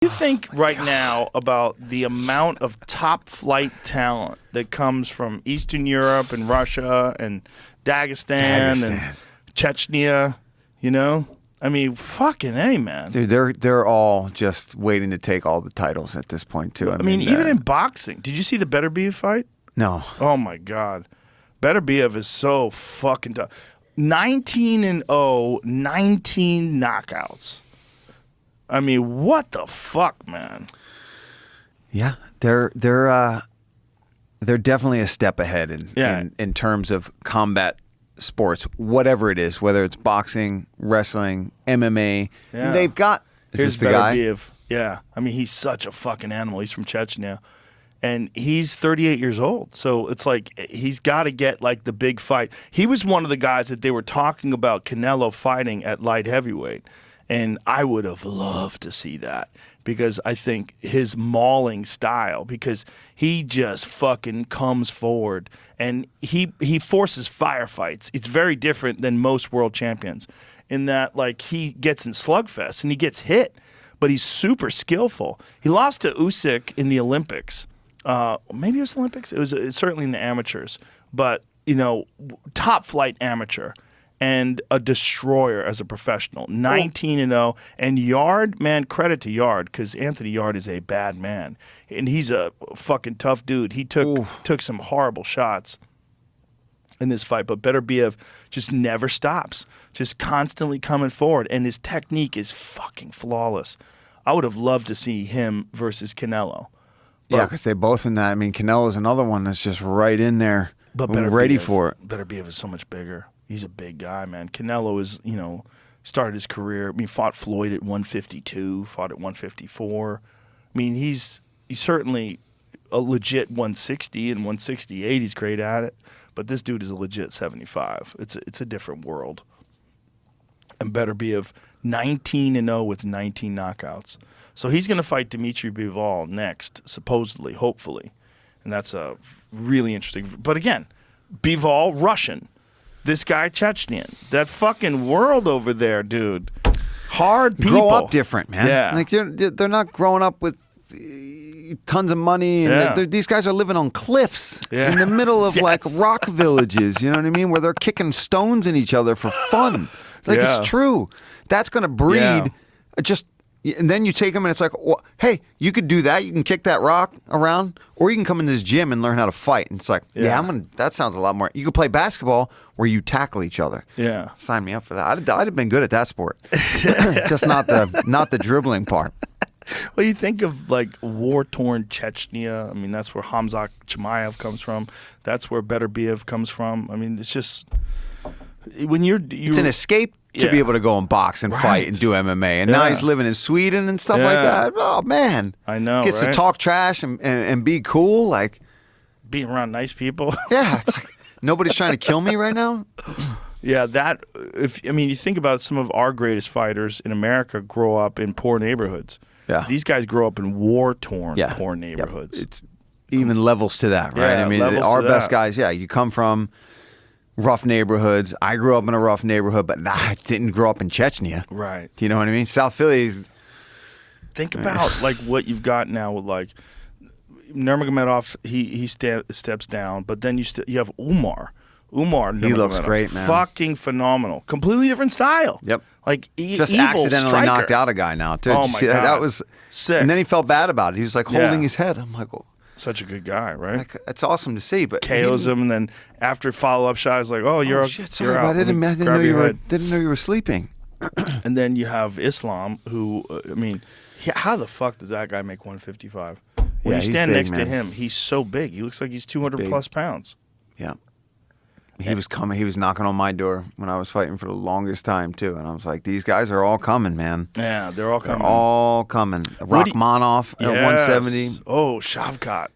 You think right now about the amount of top flight talent that comes from Eastern Europe and Russia and Dagestan and Chechnya, you know? I mean, fucking A, man. Dude, they're all just waiting to take all the titles at this point, too. I mean even in boxing. Did you see the Beterbiev fight? No. Oh, my God. Beterbiev is so fucking tough. 19-0, 19 knockouts. I mean, what the fuck, man? Yeah, they're definitely a step ahead in terms of combat sports, whatever it is, whether it's boxing, wrestling, MMA. Yeah. They've got. Here's Beterbiev. Yeah, I mean, he's such a fucking animal. He's from Chechnya, and he's 38 years old. So it's like he's got to get like the big fight. He was one of the guys that they were talking about Canelo fighting at light heavyweight. And I would have loved to see that because I think his mauling style, because he just fucking comes forward and he forces firefights. It's very different than most world champions in that, like, he gets in slugfests and he gets hit, but he's super skillful. He lost to Usyk in the Olympics. Maybe it was the Olympics. It was certainly in the amateurs, but you know, top flight amateur. And a destroyer as a professional, 19-0. And Yard, man, credit to Yard, because Anthony Yard is a bad man. And he's a fucking tough dude. He took some horrible shots in this fight, but Beterbiev just never stops, just constantly coming forward. And his technique is fucking flawless. I would have loved to see him versus Canelo. Yeah, because they both in that. I mean, Canelo's another one that's just right in there, but ready for it. Beterbiev is so much bigger. He's a big guy, man. Canelo is, you know, started his career. I mean, fought Floyd at 152, fought at 154. I mean, he's certainly a legit 160 and 168. He's great at it. But this dude is a legit 75. It's a different world. And Beterbiev 19-0 with 19 knockouts. So he's going to fight Dimitri Bivol next, supposedly, hopefully. And that's a really interesting. But again, Bivol, Russian. This guy, Chechnyan. That fucking world over there, dude. Hard people. Grow up different, man. Yeah. Like they're not growing up with tons of money. And these guys are living on cliffs in the middle of like rock villages, you know what I mean? Where they're kicking stones in each other for fun. Like it's true. That's going to breed just... And then you take them and it's like, well, hey, you could do that. You can kick that rock around, or you can come in this gym and learn how to fight. And it's like, that sounds a lot more. You could play basketball where you tackle each other. Yeah. Sign me up for that. I'd have been good at that sport. Just not the dribbling part. Well, you think of like war-torn Chechnya. I mean, that's where Hamzat Chimaev comes from. That's where Beterbiev comes from. I mean, it's just when it's an escape to be able to go and box and fight and do MMA. And now he's living in Sweden and stuff like that. Oh, man. I know, Gets to talk trash and be cool. Like being around nice people. Yeah. It's like, nobody's trying to kill me right now. Yeah, you think about some of our greatest fighters in America grow up in poor neighborhoods. Yeah. These guys grow up in war-torn poor neighborhoods. Yep. It's even levels to that, right? I mean, our best guys, you come from rough neighborhoods. I grew up in a rough neighborhood, but I didn't grow up in Chechnya. Right. Do you know what I mean? South Philly's... Think about like what you've got now with like Nurmagomedov, he steps down, but then you have Umar. He looks great, man. Fucking phenomenal. Completely different style. Yep. Like just evil accidentally striker. knocked out a guy now, too. Oh, my God. That was sick. And then he felt bad about it. He was like holding his head. I'm like, oh. Such a good guy, right? Like, it's awesome to see, but KOs him, and then after follow-up shot, he's like, "Oh, you're shit, you're sorry, out. I didn't know you were sleeping." And then you have Islam, who I mean, how the fuck does that guy make 155? When you stand next to him, he's so big. He looks like he's 200 plus pounds. Yeah. He was coming. He was knocking on my door when I was fighting for the longest time too, and I was like, "These guys are all coming, man. Yeah, they're all coming. All coming. Rachmaninoff at 170. Oh, Shavkat.